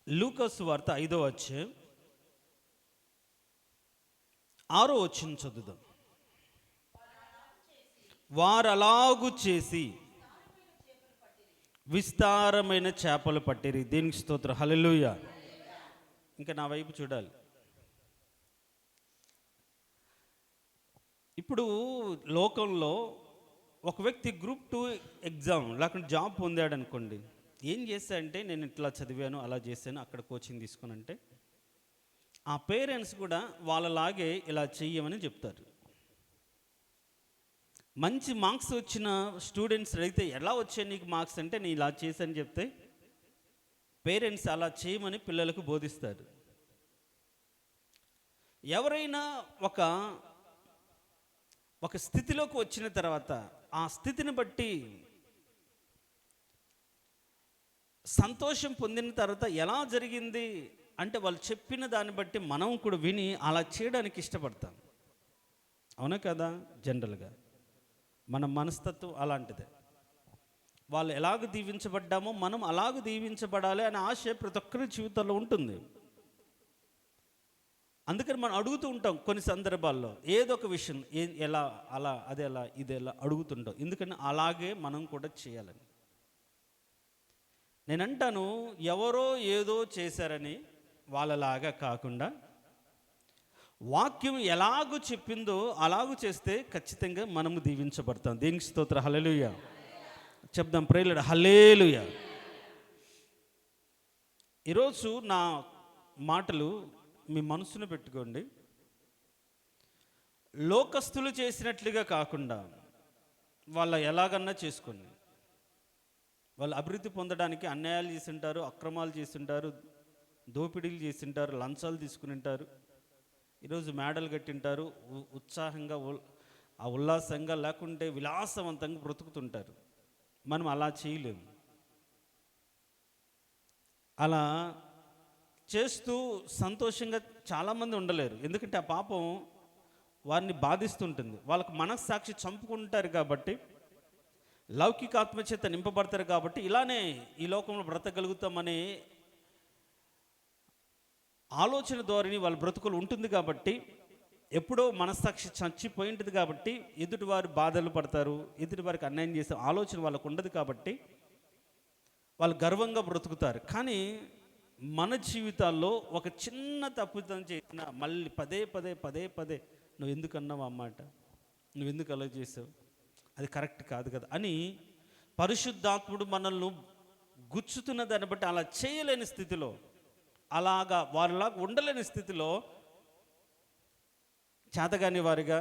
లూకా సువార్త 5వ అధ్యాయం 6వ వచనం చదువుదాం. వారు అలాగు చేసి విస్తారమైన చేపలు పట్టిరి. దీనికి స్తోత్రం, హల్లెలూయా. ఇంకా నా వైపు చూడాలి. ఇప్పుడు లోకంలో ఒక వ్యక్తి గ్రూప్ 2 ఎగ్జామ్ లేకుంటే జాబ్ పొందాడు అనుకోండి. ఏం చేశాడంటే, నేను ఇట్లా చదివాను, అలా చేశాను, అక్కడ కోచింగ్ తీసుకునంటే ఆ పేరెంట్స్ కూడా వాళ్ళలాగే ఇలా చెయ్యమని చెప్తారు. మంచి మార్క్స్ వచ్చిన స్టూడెంట్స్ అయితే ఎలా వచ్చాయి నీకు మార్క్స్ అంటే, నేను ఇలా చేశాను చెప్తే పేరెంట్స్ అలా చేయమని పిల్లలకు బోధిస్తారు. ఎవరైనా ఒక స్థితిలోకి వచ్చిన తర్వాత ఆ స్థితిని బట్టి సంతోషం పొందిన తర్వాత ఎలా జరిగింది అంటే వాళ్ళు చెప్పిన దాన్ని బట్టి మనం కూడా విని అలా చేయడానికి ఇష్టపడతాం. అవునా కదా? జనరల్గా మన మనస్తత్వం అలాంటిదే. వాళ్ళు ఎలాగ దీవించబడ్డామో మనం అలాగ దీవించబడాలి అనే ఆశ ప్రతి ఒక్కరి జీవితంలో ఉంటుంది. అందుకని మనం అడుగుతూ ఉంటాం కొన్ని సందర్భాల్లో ఏదో ఒక విషయం, ఎలా, అలా, అది ఎలా, ఇది ఎలా అడుగుతుంటాం. ఎందుకని అలాగే మనం కూడా చేయాలని. నేనంటాను, ఎవరో ఏదో చేశారని వాళ్ళలాగా కాకుండా వాక్యం ఎలాగూ చెప్పిందో అలాగూ చేస్తే ఖచ్చితంగా మనము దీవించబడతాం. దీనికి స్తోత్రం, హల్లెలూయా చెప్దాం. ప్రేయర్ హల్లెలూయా. ఈరోజు నా మాటలు మీ మనసును పెట్టుకోండి. లోకస్తులు చేసినట్లుగా కాకుండా వాళ్ళ ఎలాగన్నా చేసుకోండి. వాళ్ళు అభివృద్ధి పొందడానికి అన్యాయాలు చేసింటారు, అక్రమాలు చేసింటారు, దోపిడీలు చేసింటారు, లంచాలు తీసుకుని ఉంటారు. ఈరోజు మేడలు కట్టింటారు, ఉత్సాహంగా ఆ ఉల్లాసంగా లేకుంటే విలాసవంతంగా బ్రతుకుతుంటారు. మనం అలా చేయలేము. అలా చేస్తూ సంతోషంగా చాలామంది ఉండలేరు. ఎందుకంటే ఆ పాపం వారిని బాధిస్తుంటుంది. వాళ్ళకు మనస్సాక్షి చంపుకుంటారు కాబట్టి, లౌకిక ఆత్మచేత నింపబడతారు కాబట్టి ఇలానే ఈ లోకంలో బ్రతకగలుగుతామనే ఆలోచన ధోరణి వాళ్ళ బ్రతుకులు ఉంటుంది. కాబట్టి ఎప్పుడో మనస్సాక్షి చచ్చిపోయింటుంది కాబట్టి ఎదుటివారు బాధలు పడతారు, ఎదుటివారికి అన్యాయం చేసే ఆలోచన వాళ్ళకు ఉండదు కాబట్టి వాళ్ళు గర్వంగా బ్రతుకుతారు. కానీ మన జీవితాల్లో ఒక చిన్న తప్పుదం చేసిన మళ్ళీ పదే పదే నువ్వు ఎందుకు అన్నావు ఆ మాట, నువ్వు ఎందుకు అలా చేసావు, అది కరెక్ట్ కాదు కదా అని పరిశుద్ధాత్ముడు మనల్ని గుచ్చుతున్న దాన్ని బట్టి అలా చేయలేని స్థితిలో, అలాగా వారిలాగా ఉండలేని స్థితిలో చేతగాని వారిగా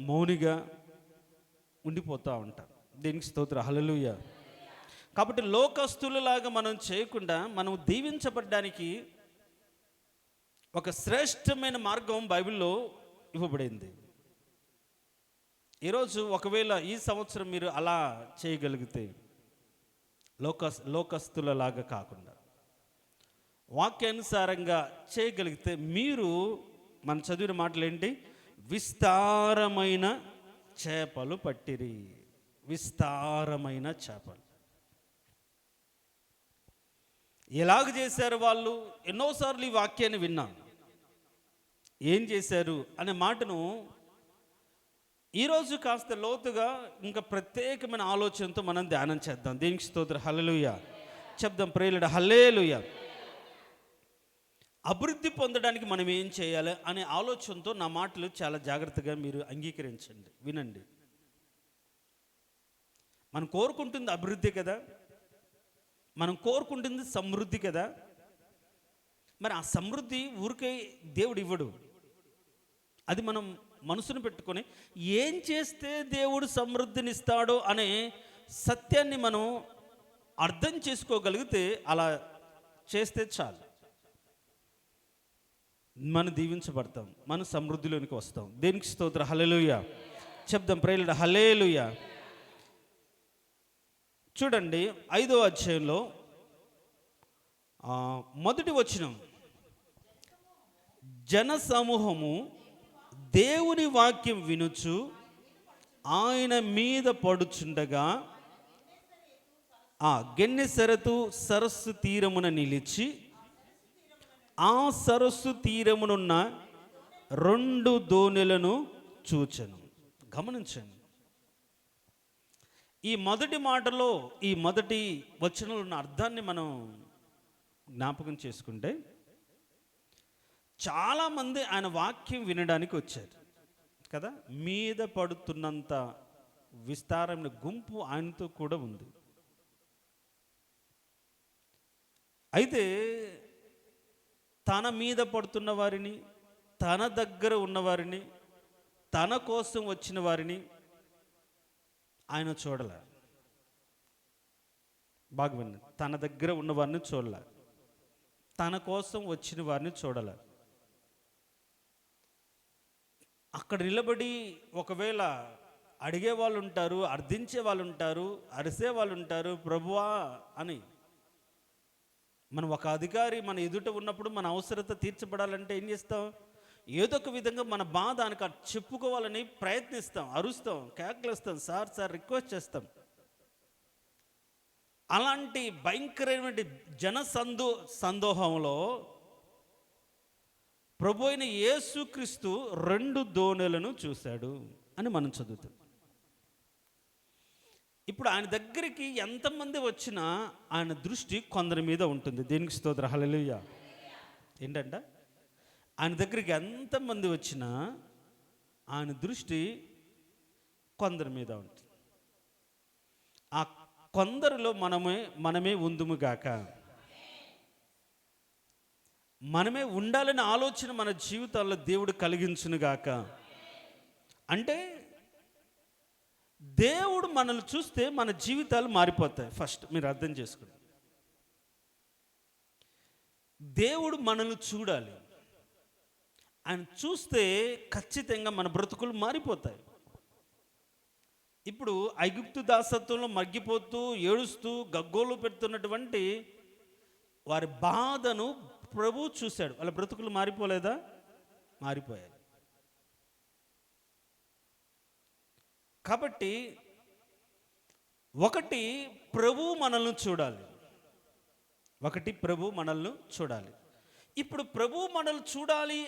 మౌనిగా ఉండిపోతూ ఉంటాం. దీనికి స్తోత్రం, హల్లెలూయా. కాబట్టి లోకస్తులలాగా మనం చేయకుండా మనం దీవించబడడానికి ఒక శ్రేష్టమైన మార్గం బైబిల్లో ఇవ్వబడింది. ఈరోజు ఒకవేళ ఈ సంవత్సరం మీరు అలా చేయగలిగితే, లోకస్తులలాగా కాకుండా వాక్యానుసారంగా చేయగలిగితే, మీరు మన చదివిన మాటలు ఏంటి? విస్తారమైన చేపలు పట్టిరి. విస్తారమైన చేపలు ఎలాగ చేశారు వాళ్ళు? ఎన్నోసార్లు ఈ వాక్యాన్ని విన్నాం. ఏం చేశారు అనే మాటను ఈరోజు కాస్త లోతుగా ఇంకా ప్రత్యేకమైన ఆలోచనతో మనం ధ్యానం చేద్దాం. దీనికి స్తోత్రం, హల్లెలూయా చెప్దాం. ప్రేయర్ హల్లెలూయా. అభివృద్ధి పొందడానికి మనం ఏం చేయాలి అనే ఆలోచనతో నా మాటలు చాలా జాగ్రత్తగా మీరు అంగీకరించండి, వినండి. మనం కోరుకుంటుంది అభివృద్ధి కదా, మనం కోరుకుంటుంది సమృద్ధి కదా. మరి ఆ సమృద్ధి ఊరికే దేవుడు ఇవ్వడు. అది మనం మనసును పెట్టుకొని ఏం చేస్తే దేవుడు సమృద్ధినిస్తాడో అనే సత్యాన్ని మనం అర్థం చేసుకోగలిగితే అలా చేస్తే చాలు, మనం దీవించబడతాం, మనం సమృద్ధిలోనికి వస్తాం. దేనికి స్తోత్రం, హల్లెలూయా చెప్దాం. ప్రేయర్ హల్లెలూయా. చూడండి 5వ అధ్యాయంలో మొదటి వచనం, జన సమూహము దేవుని వాక్యం వినుచు ఆయన మీద పడుచుండగా గెన్నెసరతు సరస్సు తీరమున నిలిచి ఆ సరస్సు తీరమునున్న 2 దోణులను చూచెను. గమనించండి, ఈ మొదటి మాటలో ఈ మొదటి వచనంలో ఉన్న అర్థాన్ని మనం జ్ఞాపకం చేసుకుంటే, చాలామంది ఆయన వాక్యం వినడానికి వచ్చారు కదా. మీద పడుతున్నంత విస్తారమైన గుంపు ఆయనతో కూడా ఉంది. అయితే తన మీద పడుతున్న వారిని, తన దగ్గర ఉన్నవారిని, తన కోసం వచ్చిన వారిని ఆయన చూడలే. బాగా వినండి, తన దగ్గర ఉన్నవారిని చూడలే, తన కోసం వచ్చిన వారిని చూడలే. అక్కడ నిలబడి ఒకవేళ అడిగే వాళ్ళు ఉంటారు, అర్థించే వాళ్ళు ఉంటారు, అరిసే వాళ్ళు ఉంటారు, ప్రభువా అని. మనం ఒక అధికారి మన ఎదుట ఉన్నప్పుడు మన అవసరత తీర్చబడాలంటే ఏం చేస్తాం? ఏదో ఒక విధంగా మన బాధ ఆయనకు చెప్పుకోవాలని ప్రయత్నిస్తాం, అరుస్తాం, కేకలేస్తాం, సార్ సార్ రిక్వెస్ట్ చేస్తాం. అలాంటి భయంకరమైన జన సందోహంలో ప్రభు అయిన యేసుక్రీస్తు 2 దోణులను చూశాడు అని మనం చదువుతాం. ఇప్పుడు ఆయన దగ్గరికి ఎంతమంది వచ్చినా ఆయన దృష్టి కొందరి మీద ఉంటుంది. దేనికి స్తోత్రం, హల్లెలూయా. ఏంటంట, ఆయన దగ్గరికి ఎంతమంది వచ్చినా ఆయన దృష్టి కొందరి మీద ఉంటుంది. ఆ కొందరిలో మనమే ఉందుముగాక. మనమే ఉండాలని ఆలోచన మన జీవితాల్లో దేవుడు కలిగించునుగాక. అంటే దేవుడు మనల్ని చూస్తే మన జీవితాలు మారిపోతాయి. ఫస్ట్ మీరు అర్థం చేసుకోండి, దేవుడు మనల్ని చూడాలి. ఆయన చూస్తే ఖచ్చితంగా మన బ్రతుకులు మారిపోతాయి. ఇప్పుడు ఐగుప్తు దాసత్వంలో మగ్గిపోతూ ఏడుస్తూ గగ్గోలు పెడుతున్నటువంటి వారి బాధను ప్రభువు చూశాడు. వాళ్ళ బ్రతుకులు మారిపోలేదా? మారిపోయాయి. కాబట్టి ఒకటి ప్రభువు మనల్ని చూడాలి, ఇప్పుడు ప్రభువు మనల్ని చూడాలి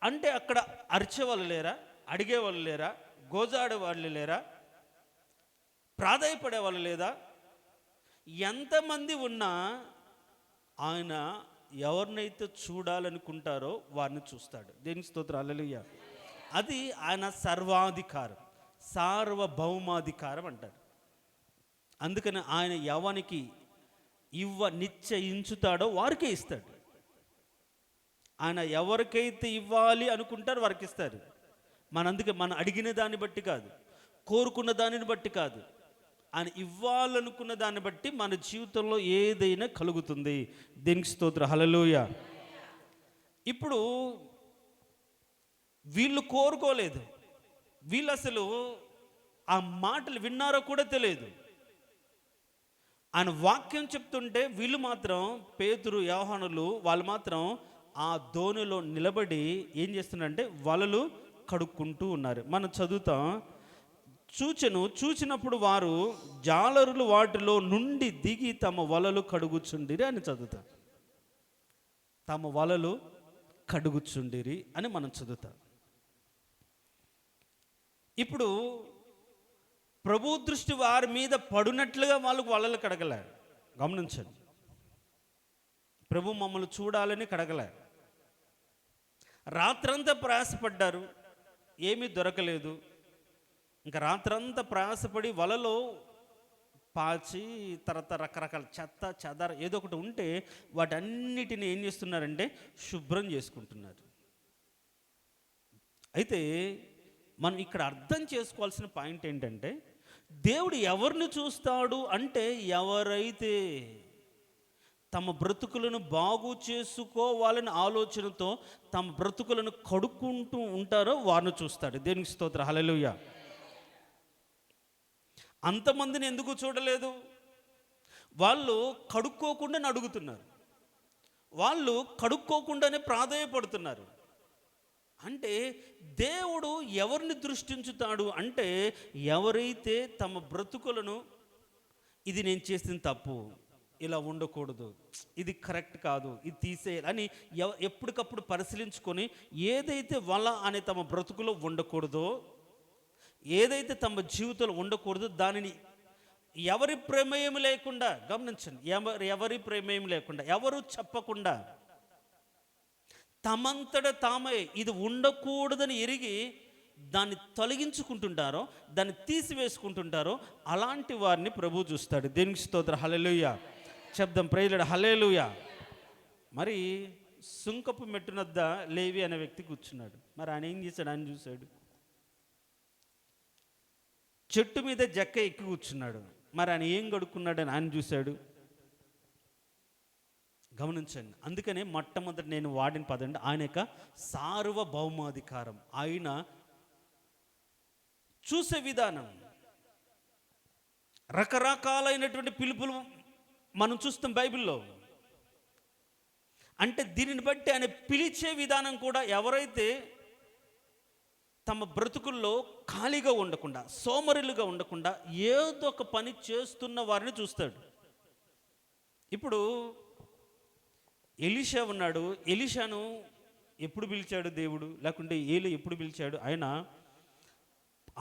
అంటే అక్కడ అరిచేవాళ్ళు లేరా? అడిగేవాళ్ళు లేరా? గోజాడే వాళ్ళు లేరా? ప్రాధాయపడే వాళ్ళు లేదా? ఎంతమంది ఉన్నా ఆయన ఎవరినైతే చూడాలనుకుంటారో వారిని చూస్తాడు. దేనికి స్తోత్రం, హల్లెలూయా. అది ఆయన సర్వాధికారం, సార్వభౌమాధికారం అంటారు. అందుకని ఆయన ఎవరికి నిశ్చయించుతాడో వారికే ఇస్తాడు. ఆయన ఎవరికైతే ఇవ్వాలి అనుకుంటారో వారికి ఇస్తారు. అందుకే మనం అడిగిన దాన్ని బట్టి కాదు, కోరుకున్న దానిని బట్టి కాదు, ఆయన ఇవ్వాలనుకున్న దాన్ని బట్టి మన జీవితంలో ఏదైనా కలుగుతుంది. దేనికి స్తోత్రం, హల్లెలూయా. ఇప్పుడు వీళ్ళు కోరుకోలేదు, వీళ్ళు అసలు ఆ మాటలు విన్నారో కూడా తెలియదు. ఆయన వాక్యం చెప్తుంటే వీళ్ళు మాత్రం, పేతురు, యోహానులు, వాళ్ళు మాత్రం ఆ దోణిలో నిలబడి ఏం చేస్తున్నారంటే వలలు కడుక్కుంటూ ఉన్నారు. మనం చదువుతాం, చూచినప్పుడు వారు జాలరులు వాటిలో నుండి దిగి తమ వలలు కడుగుచుండిరి అని చదువుతాం. తమ వలలు కడుగుచుండిరి అని మనం చదువుతాం. ఇప్పుడు ప్రభు దృష్టి వారి మీద పడినట్లుగా వాళ్ళకు వలలు కడగలే. గమనించండి, ప్రభు మమ్మల్ని చూడాలని కడగలే. రాత్రంతా ప్రయాసపడ్డారు, ఏమీ దొరకలేదు. ఇంకా రాత్రంతా ప్రయాసపడి వలలో పాచి తర్వాత రకరకాల చెత్త చెదర ఏదో ఒకటి ఉంటే వాటన్నిటిని ఏం చేస్తున్నారంటే శుభ్రం చేసుకుంటున్నారు. అయితే మనం ఇక్కడ అర్థం చేసుకోవాల్సిన పాయింట్ ఏంటంటే, దేవుడు ఎవరిని చూస్తాడు అంటే ఎవరైతే తమ బ్రతుకులను బాగు చేసుకోవాలని ఆలోచనతో తమ బ్రతుకులను కడుక్కుంటూ ఉంటారో వారిని చూస్తాడు. దేనికి స్తోత్రం, హల్లెలూయా. అంతమందిని ఎందుకు చూడలేదు? వాళ్ళు కడుక్కోకుండా అడుగుతున్నారు, వాళ్ళు కడుక్కోకుండానే ప్రాధేయపడుతున్నారు. అంటే దేవుడు ఎవరిని దృష్టించుతాడు అంటే ఎవరైతే తమ బ్రతుకులను ఇది నేను చేసిన తప్పు, ఇలా ఉండకూడదు, ఇది కరెక్ట్ కాదు, ఇది తీసేయాలి అని ఎప్పటికప్పుడు పరిశీలించుకొని ఏదైతే వల అనే తమ బ్రతుకులో ఉండకూడదో, ఏదైతే తమ జీవితంలో ఉండకూడదో దానిని ఎవరి ప్రమేయం లేకుండా, గమనించండి, ఎవరి ప్రమేయం లేకుండా, ఎవరు చెప్పకుండా తమంతట తామే ఇది ఉండకూడదని ఎరిగి దాన్ని తొలగించుకుంటుంటారో, దాన్ని తీసివేసుకుంటుంటారో, అలాంటి వారిని ప్రభు చూస్తాడు. దేవునికి స్తోత్రం, హల్లెలూయా చెప్దాం, ప్రైజ్లార్డ్, హల్లెలూయా. మరి సుంకపు మెట్టునద్ద లేవి అనే వ్యక్తి కూర్చున్నాడు. మరి ఆయన ఏం చేశాడు? ఆయన చూశాడు. చెట్టు మీద జక్క ఎక్కి కూర్చున్నాడు. మరి ఆయన ఏం గడుక్కున్నాడని ఆయన చూశాడు. గమనించండి. అందుకనే మొట్టమొదటి నేను వాడిన పదం ఆయన యొక్క సార్వభౌమాధికారం. ఆయన చూసే విధానం, రకరకాలైనటువంటి పిలుపులు మనం చూస్తాం బైబిల్లో. అంటే దీనిని బట్టి ఆయన పిలిచే విధానం కూడా ఎవరైతే తమ బ్రతుకుల్లో ఖాళీగా ఉండకుండా, సోమరులుగా ఉండకుండా ఏదో ఒక పని చేస్తున్న వారిని చూస్తాడు. ఇప్పుడు ఎలీషా ఉన్నాడు. ఎలీషాను ఎప్పుడు పిలిచాడు దేవుడు? లేకుంటే ఏలి ఎప్పుడు పిలిచాడు? ఆయన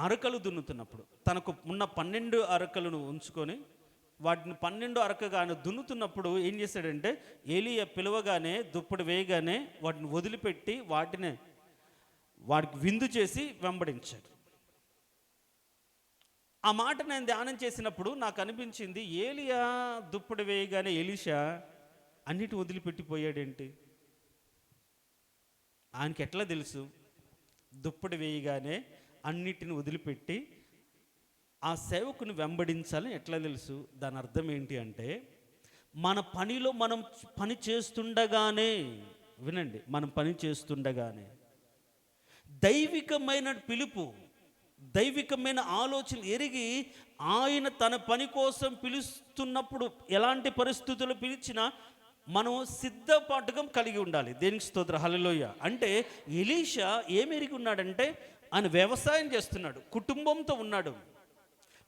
అరకలు దున్నుతున్నప్పుడు, తనకు ఉన్న 12 అరకలను ఉంచుకొని వాటిని 12 అరకగా ఆయన దున్నుతున్నప్పుడు ఏం చేశాడంటే, ఏలియా పిలవగానే దుప్పటి వేయగానే వాటిని వదిలిపెట్టి వాడికి విందు చేసి వెంబడించాడు. ఆ మాట నేను ధ్యానం చేసినప్పుడు నాకు అనిపించింది, ఏలియా దుప్పటి వేయగానే ఎలీషా అన్నిటి వదిలిపెట్టిపోయాడేంటి? ఆయనకి ఎట్లా తెలుసు దుప్పటి వేయగానే అన్నిటిని వదిలిపెట్టి ఆ సేవకుని వెంబడించాలని ఎట్లా తెలుసు? దాని అర్థం ఏంటి అంటే, మన పనిలో మనం పని చేస్తుండగానే, వినండి, మనం పని చేస్తుండగానే దైవికమైన పిలుపు, దైవికమైన ఆలోచన ఎరిగి ఆయన తన పని కోసం పిలుస్తున్నప్పుడు ఎలాంటి పరిస్థితులు పిలిచినా మనం సిద్ధపాటుగా కలిగి ఉండాలి. దేనికి స్తోత్రం, హల్లెలూయా. అంటే ఎలీషా ఏమి ఎరిగి ఉన్నాడంటే, ఆయన వ్యవసాయం చేస్తున్నాడు, కుటుంబంతో ఉన్నాడు.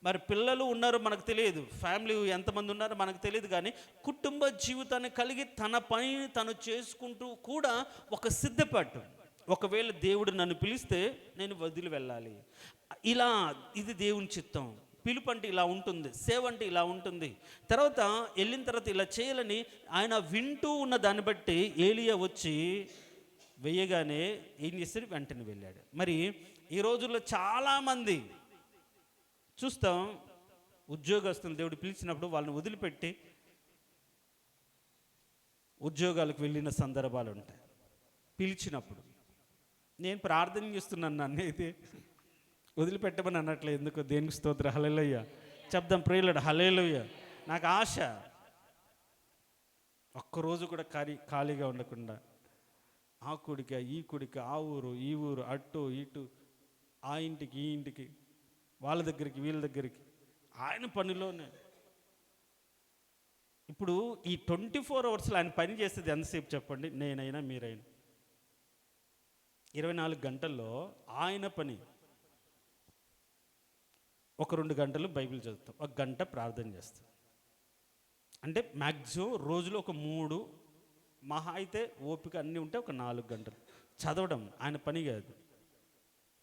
మరి పిల్లలు ఉన్నారో మనకు తెలియదు, ఫ్యామిలీ ఎంతమంది ఉన్నారో మనకు తెలియదు, కానీ కుటుంబ జీవితాన్ని కలిగి తన పనిని తను చేసుకుంటూ కూడా ఒక సిద్ధపాటు. ఒకవేళ దేవుడు నన్ను పిలిస్తే నేను వదిలి వెళ్ళాలి, ఇలా ఇది దేవుని చిత్తం. పిలుపు అంటే ఇలా ఉంటుంది, సేవ అంటే ఇలా ఉంటుంది. తర్వాత వెళ్ళిన తర్వాత ఇలా చేయాలని ఆయన వింటూ ఉన్న దాన్ని బట్టి ఏలియా వచ్చి వేయగానే ఏం చేస్తాడు? వెంటనే వెళ్ళాడు. మరి ఈ రోజుల్లో చాలామంది చూస్తాం, ఉద్యోగస్తులు దేవుడు పిలిచినప్పుడు వాళ్ళని వదిలిపెట్టి ఉద్యోగాలకు వెళ్ళిన సందర్భాలు ఉంటాయి. పిలిచినప్పుడు నేను ప్రార్థన చేస్తున్నాను, నన్ను అయితే వదిలిపెట్టమని అన్నట్లేదు. ఎందుకో? దేనికి స్తోత్రం, హల్లెలూయా చెప్దాం, ప్రియులారా, హల్లెలూయా. నాకు ఆశ ఒక్కరోజు కూడా ఖాళీగా ఉండకుండా, ఆ కుడిక ఈ కుడిక, ఆ ఊరు ఈ ఊరు, అటు ఇటు, ఆ ఇంటికి ఈ ఇంటికి, వాళ్ళ దగ్గరికి వీళ్ళ దగ్గరికి, ఆయన పనిలోనే. ఇప్పుడు ఈ 24 అవర్స్లో ఆయన పని చేసేది ఎంతసేపు చెప్పండి? నేనైనా మీరైనా 24 గంటల్లో ఆయన పని. ఒక 2 గంటలు బైబిల్ చదువుతాం, 1 గంట ప్రార్థన చేస్తాం. అంటే మ్యాక్సిమం రోజులో ఒక 3, మహా అయితే ఓపిక అన్నీ ఉంటే ఒక 4 గంటలు చదవడం ఆయన పని కాదు.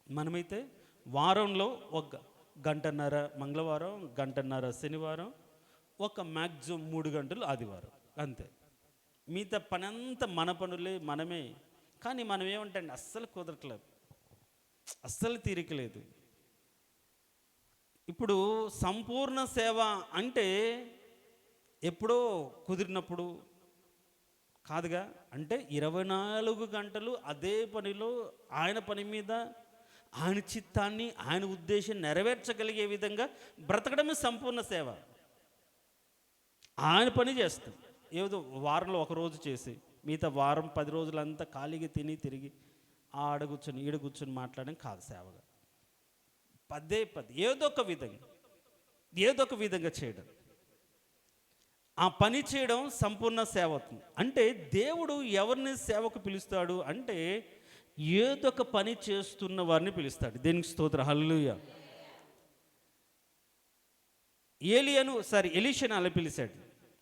మనమైతే వారంలో 1 గంటన్నర మంగళవారం, గంటన్నర శనివారం, ఒక మ్యాక్సిమం 3 గంటలు ఆదివారం, అంతే. మిగతా పని అంతా మన పనులే, మనమే. కానీ మనం ఏమంటే అస్సలు కుదరట్లేదు, అస్సలు తీరికలేదు. ఇప్పుడు సంపూర్ణ సేవ అంటే ఎప్పుడో కుదిరినప్పుడు కాదుగా. అంటే 24 గంటలు అదే పనిలో, ఆయన పని మీద, ఆయన చిత్తాన్ని, ఆయన ఉద్దేశం నెరవేర్చగలిగే విధంగా బ్రతకడమే సంపూర్ణ సేవ. ఆయన పని చేస్తాం. ఏదో వారంలో ఒక రోజు చేసి మిగతా వారం 10 రోజులంతా ఖాళీగా తిని తిరిగి ఆడ కూర్చొని ఈడ కూర్చొని మాట్లాడడం కాదు సేవగా. పదే ఏదో ఒక విధంగా చేయడం, ఆ పని చేయడం సంపూర్ణ సేవ అవుతుంది. అంటే దేవుడు ఎవరిని సేవకు పిలుస్తాడు అంటే, ఏదో ఒక పని చేస్తున్న వారిని పిలుస్తాడు. దేనికి స్తోత్రం, హల్లెలూయా. ఎలీషాను అలా పిలిచాడు.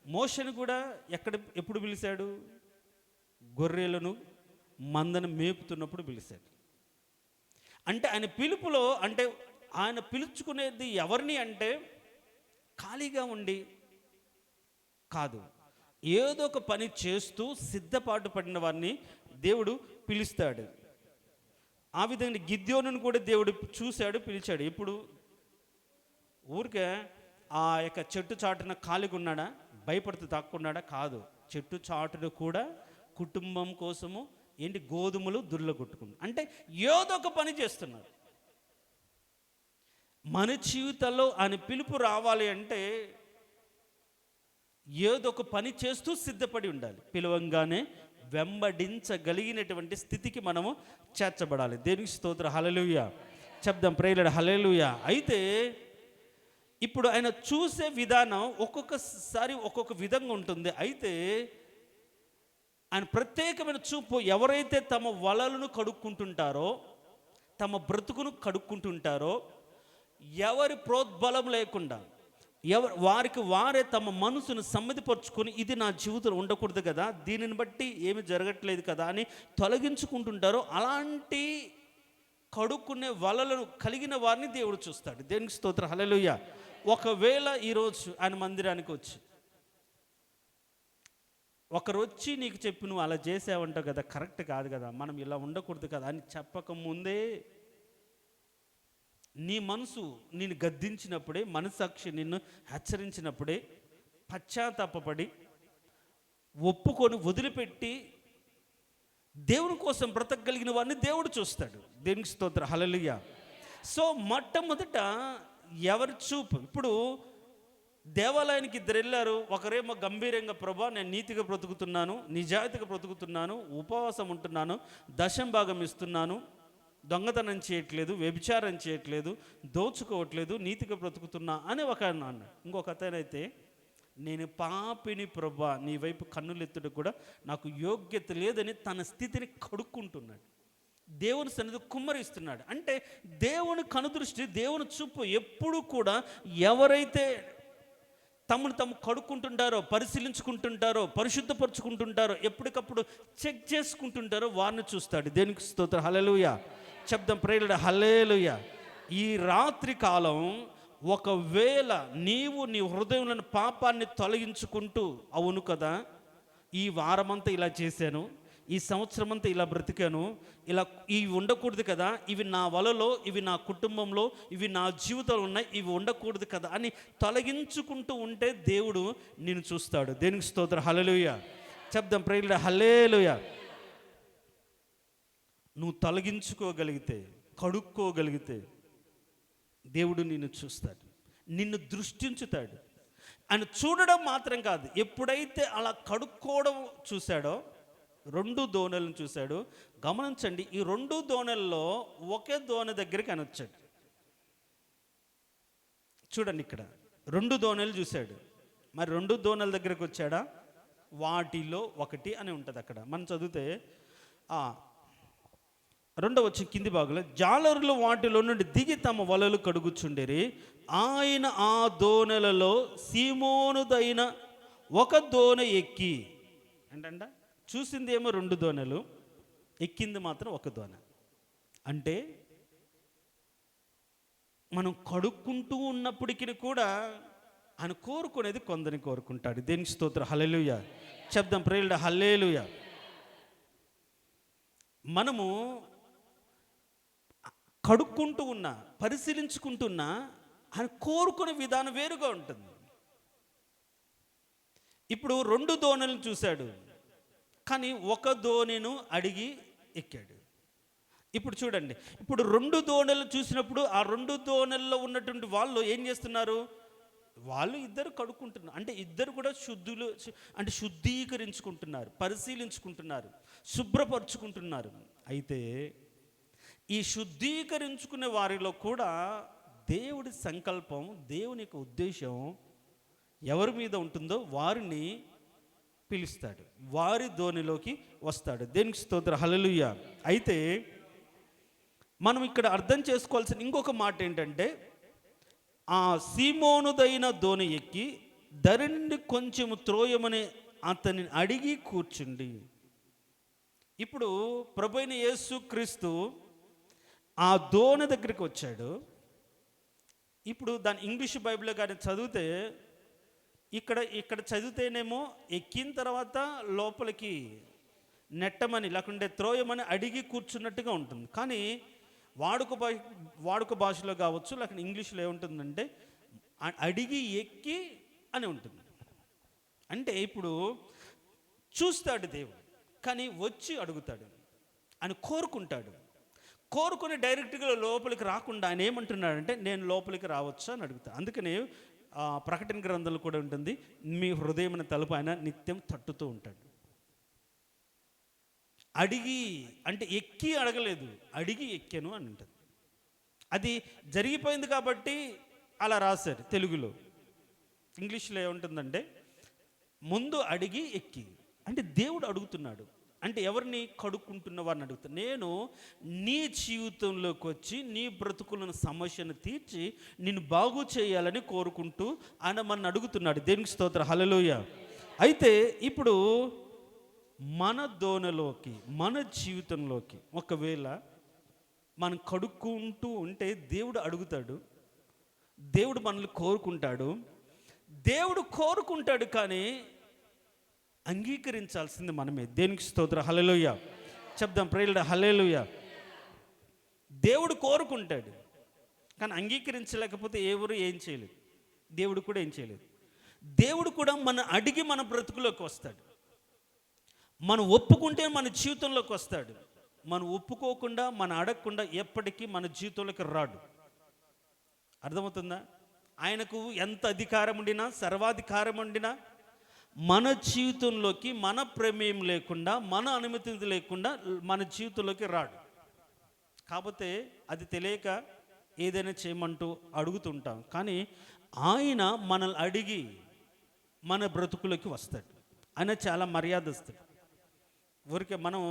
మోషను కూడా ఎప్పుడు పిలిచాడు? గొర్రెలను మందను మేపుతున్నప్పుడు పిలిచాడు. అంటే ఆయన పిలుపులో, అంటే ఆయన పిలుచుకునేది ఎవరిని అంటే ఖాళీగా ఉండి కాదు, ఏదో ఒక పని చేస్తూ సిద్ధపాటు పడిన వారిని దేవుడు పిలుస్తాడు. ఆ విధంగా గిద్యోనును కూడా దేవుడు చూశాడు, పిలిచాడు. ఇప్పుడు ఊరికే ఆ యొక్క చెట్టు చాటున ఖాళీగా ఉన్నాడా, భయపడుతూ దాక్కున్నాడా? కాదు. చెట్టు చాటును కూడా కుటుంబం కోసము గోధుమలు దుర్లగొట్టుకున్నాడు. అంటే ఏదో ఒక పని చేస్తున్నాడు. మన జీవితంలో ఆయన పిలుపు రావాలి అంటే ఏదో ఒక పని చేస్తూ సిద్ధపడి ఉండాలి. పిలవంగానే వెంబడించగలిగినటువంటి స్థితికి మనము చేర్చబడాలి. దేవునికి స్తోత్రం, హల్లెలూయా చెప్దాం, ప్రేయర్ హల్లెలూయా. అయితే ఇప్పుడు ఆయన చూసే విధానం ఒక్కొక్కసారి ఒక్కొక్క విధంగా ఉంటుంది. అయితే ఆయన ప్రత్యేకమైన చూపు ఎవరైతే తమ వలలను కడుక్కుంటుంటారో, తమ బ్రతుకును కడుక్కుంటుంటారో, ఎవరి ప్రోద్బలం లేకుండా వారికి వారే తమ మనసును సమ్మతిపరుచుకొని ఇది నా జీవితంలో ఉండకూడదు కదా, దీనిని బట్టి ఏమి జరగట్లేదు కదా అని తొలగించుకుంటుంటారో, అలాంటి కడుక్కునే వలలను కలిగిన వారిని దేవుడు చూస్తాడు. దేవునికి స్తోత్రం, హల్లెలూయా. ఒకవేళ ఈరోజు ఆయన మందిరానికి వచ్చి ఒకరు వచ్చి నీకు చెప్పి నువ్వు అలా చేసావంటావు కదా, కరెక్ట్ కాదు కదా, మనం ఇలా ఉండకూడదు కదా అని చెప్పకముందే నీ మనసు నిన్ను గద్దించినప్పుడే, మనసాక్షి నిన్ను హెచ్చరించినప్పుడే పశ్చాత్తాపపడి ఒప్పుకొని వదిలిపెట్టి దేవుని కోసం బ్రతకగలిగిన వారిని దేవుడు చూస్తాడు. దేవునికి స్తోత్రం, హల్లెలూయా. సో మొట్టమొదట ఎవరి చూపు, ఇప్పుడు దేవాలయానికి ఇద్దరు వెళ్ళారు. ఒకరేమో గంభీరంగా, ప్రభా నేను నీతిగా బ్రతుకుతున్నాను, నిజాయితీగా బ్రతుకుతున్నాను, ఉపవాసం ఉంటున్నాను, దశం భాగం ఇస్తున్నాను, దొంగతనం చేయట్లేదు, వ్యభిచారం చేయట్లేదు, దోచుకోవట్లేదు, నీతిగా బ్రతుకుతున్నా అని ఒక అన్నాడు. ఇంకొక అతనైతే నేను పాపిని ప్రభా, నీ వైపు కన్నులెత్తుడు కూడా నాకు యోగ్యత లేదని తన స్థితిని కడుక్కుంటున్నాడు. దేవుని సన్నిధి కుమ్మరిస్తున్నాడు. అంటే దేవుని కనుదృష్టి, దేవుని చూపు ఎప్పుడు కూడా ఎవరైతే తమను తాము కడుక్కుంటుంటారో, పరిశీలించుకుంటుంటారో, పరిశుద్ధపరుచుకుంటుంటారో, ఎప్పటికప్పుడు చెక్ చేసుకుంటుంటారో వారిని చూస్తాడు. దేనికి స్తోత్రం, హల్లెలూయా చెప్దాం, ప్రేయర్ హల్లెలూయా. ఈ రాత్రి కాలం ఒకవేళ నీవు నీ హృదయంలోని పాపాన్ని తొలగించుకుంటూ, అవును కదా ఈ వారమంతా ఇలా చేశాను, ఈ సంవత్సరం అంతా ఇలా బ్రతికాను, ఇలా ఇవి ఉండకూడదు కదా, ఇవి నా వలలో, ఇవి నా కుటుంబంలో, ఇవి నా జీవితంలో ఉన్నాయి, ఇవి ఉండకూడదు కదా అని తొలగించుకుంటూ ఉంటే దేవుడు నిన్ను చూస్తాడు. దేనికి స్తోత్రం, హల్లెలూయా చెప్దాం, ప్రేయర్ హల్లెలూయా. నువ్వు తొలగించుకోగలిగితే, కడుక్కోగలిగితే దేవుడు నిన్ను చూస్తాడు, నిన్ను దృష్టించుతాడు. ఆయన చూడడం మాత్రం కాదు, ఎప్పుడైతే అలా కడుక్కోవడం చూశాడో, 2 దోణలను చూశాడు. గమనించండి, ఈ 2 దోణల్లో ఒకే దోణ దగ్గరికి ఆయన వచ్చాడు. చూడండి, ఇక్కడ 2 దోణలు చూశాడు. మరి 2 దోణల దగ్గరికి వచ్చాడా? వాటిలో ఒకటి అని ఉంటుంది అక్కడ. మనం చదివితే 2వ వచ్చిన కింది భాగంలో, జాలరులు వాటిలో నుండి దిగి తమ వలలు కడుగుచుండిరి. ఆయన ఆ దోణలలో సీమోనుదైన ఒక దోణ ఎక్కి, అంటే చూసింది ఏమో 2 దోణలు, ఎక్కింది మాత్రం ఒక దోణ. అంటే మనం కడుక్కుంటూ ఉన్నప్పటికీ కూడా ఆయన కోరుకునేది కొందరిని కోరుకుంటాడు. దేనికి స్తోత్రం, హల్లెలూయా చెప్దాం, ప్రేయర్ హల్లెలూయా. మనము కడుక్కుంటూ ఉన్నా, పరిశీలించుకుంటున్నా, ఆయన కోరుకునే విధానం వేరుగా ఉంటుంది. ఇప్పుడు 2 దోణలను చూశాడు, కానీ ఒక దోణిను అడిగి ఎక్కాడు. ఇప్పుడు చూడండి, ఇప్పుడు 2 దోణలు చూసినప్పుడు ఆ 2 దోణల్లో ఉన్నటువంటి వాళ్ళు ఏం చేస్తున్నారు? వాళ్ళు ఇద్దరు కడుక్కుంటున్నారు. అంటే ఇద్దరు కూడా అంటే శుద్ధీకరించుకుంటున్నారు, పరిశీలించుకుంటున్నారు, శుభ్రపరుచుకుంటున్నారు. అయితే ఈ శుద్ధీకరించుకునే వారిలో కూడా దేవుడి సంకల్పం, దేవుని యొక్క ఉద్దేశం ఎవరి మీద ఉంటుందో వారిని పిలుస్తాడు, వారి దోణిలోకి వస్తాడు. దేనికి స్తోత్రం, హల్లెలూయా. అయితే మనం ఇక్కడ అర్థం చేసుకోవాల్సిన ఇంకొక మాట ఏంటంటే, ఆ సీమోనుదైన దోణి ఎక్కి ధరి నుండి కొంచెము త్రోయమని అతన్ని అడిగి కూర్చుండి. ఇప్పుడు ప్రభువైన యేసు క్రీస్తు ఆ దోణి దగ్గరికి వచ్చాడు. ఇప్పుడు దాని ఇంగ్లీష్ బైబిల్లో కానీ చదివితే ఇక్కడ చదివితేనేమో ఎక్కిన తర్వాత లోపలికి నెట్టమని లేకుంటే త్రోయమని అడిగి కూర్చున్నట్టుగా ఉంటుంది. కానీ వాడుక భాషలో కావచ్చు, లేకుంటే ఇంగ్లీష్లో ఏముంటుందంటే అడిగి ఎక్కి అని ఉంటుంది. అంటే ఇప్పుడు చూస్తాడు దేవుడు, కానీ వచ్చి అడుగుతాడు, అని కోరుకుంటాడు. కోరుకుని డైరెక్ట్గా లోపలికి రాకుండా ఆయన ఏమంటున్నాడంటే నేను లోపలికి రావచ్చా అని అడుగుతాను. అందుకని ప్రకటన గ్రంథంలో కూడా ఉంటుంది, మీ హృదయమైన తలుపు ఆయన నిత్యం తట్టుతూ ఉంటాడు. అడిగి అంటే ఎక్కి అడగలేదు, అడిగి ఎక్కాను అని ఉంటుంది. అది జరిగిపోయింది కాబట్టి అలా రాశారు తెలుగులో. ఇంగ్లీష్లో ఏముంటుందంటే ముందు అడిగి ఎక్కి, అంటే దేవుడు అడుగుతున్నాడు. అంటే ఎవరిని కడుక్కుంటున్న వారిని అడుగుతాను. నేను నీ జీవితంలోకి వచ్చి నీ బ్రతుకులను సమస్యను తీర్చి నిన్ను బాగు చేయాలని కోరుకుంటూ ఆయన మన అడుగుతున్నాడు. దేవునికి స్తోత్రం, హల్లెలూయా. అయితే ఇప్పుడు మన దోణలోకి, మన జీవితంలోకి ఒకవేళ మనం కడుక్కుంటూ ఉంటే దేవుడు అడుగుతాడు, దేవుడు మనల్ని కోరుకుంటాడు. దేవుడు కోరుకుంటాడు కానీ అంగీకరించాల్సింది మనమే. దేనికి స్తోత్రం, హల్లెలూయా. చెప్దాం ప్రేయర్, హల్లెలూయా. దేవుడు కోరుకుంటాడు కానీ అంగీకరించలేకపోతే ఎవరు ఏం చేయలేదు, దేవుడు కూడా ఏం చేయలేదు. దేవుడు కూడా మన అడిగి మన బ్రతుకులోకి వస్తాడు. మనం ఒప్పుకుంటే మన జీవితంలోకి వస్తాడు. మనం ఒప్పుకోకుండా, మనం అడగకుండా ఎప్పటికీ మన జీవితంలోకి రాడు. అర్థమవుతుందా? ఆయనకు ఎంత అధికారం ఉండినా, సర్వాధికారం ఉండినా మన జీవితంలోకి మన ప్రమేయం లేకుండా, మన అనుమతి లేకుండా మన జీవితంలోకి రాడు. కాకపోతే అది తెలియక ఏదైనా చేయమంటూ అడుగుతుంటాం. కానీ ఆయన మనల్ని అడిగి మన బ్రతుకులోకి వస్తాడు. ఆయన చాలా మర్యాదస్తుడు. ఊరికే మనం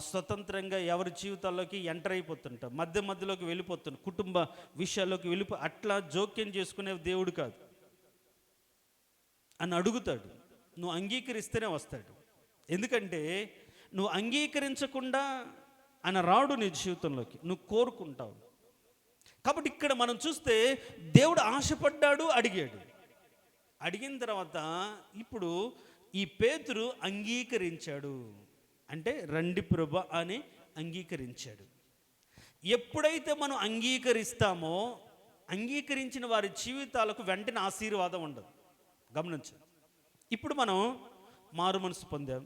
స్వతంత్రంగా ఎవరి జీవితాల్లోకి ఎంటర్ అయిపోతుంటాం, మధ్యలోకి వెళ్ళిపోతున్నాం, కుటుంబ విషయాల్లోకి అట్లా జోక్యం చేసుకునే దేవుడు కాదు. అని అడుగుతాడు, నువ్వు అంగీకరిస్తేనే వస్తాడు. ఎందుకంటే నువ్వు అంగీకరించకుండా ఆయన రాడు నీ జీవితంలోకి, నువ్వు కోరుకుంటావు. కాబట్టి ఇక్కడ మనం చూస్తే దేవుడు ఆశపడ్డాడు, అడిగాడు. అడిగిన తర్వాత ఇప్పుడు ఈ పేతురు అంగీకరించాడు. అంటే రండి ప్రభు అని అంగీకరించాడు. ఎప్పుడైతే మనం అంగీకరిస్తామో, అంగీకరించిన వారి జీవితాలకు వెంటనే ఆశీర్వాదం ఉండదు. గమనించండి. ఇప్పుడు మనం మారు మనసు పొందాం,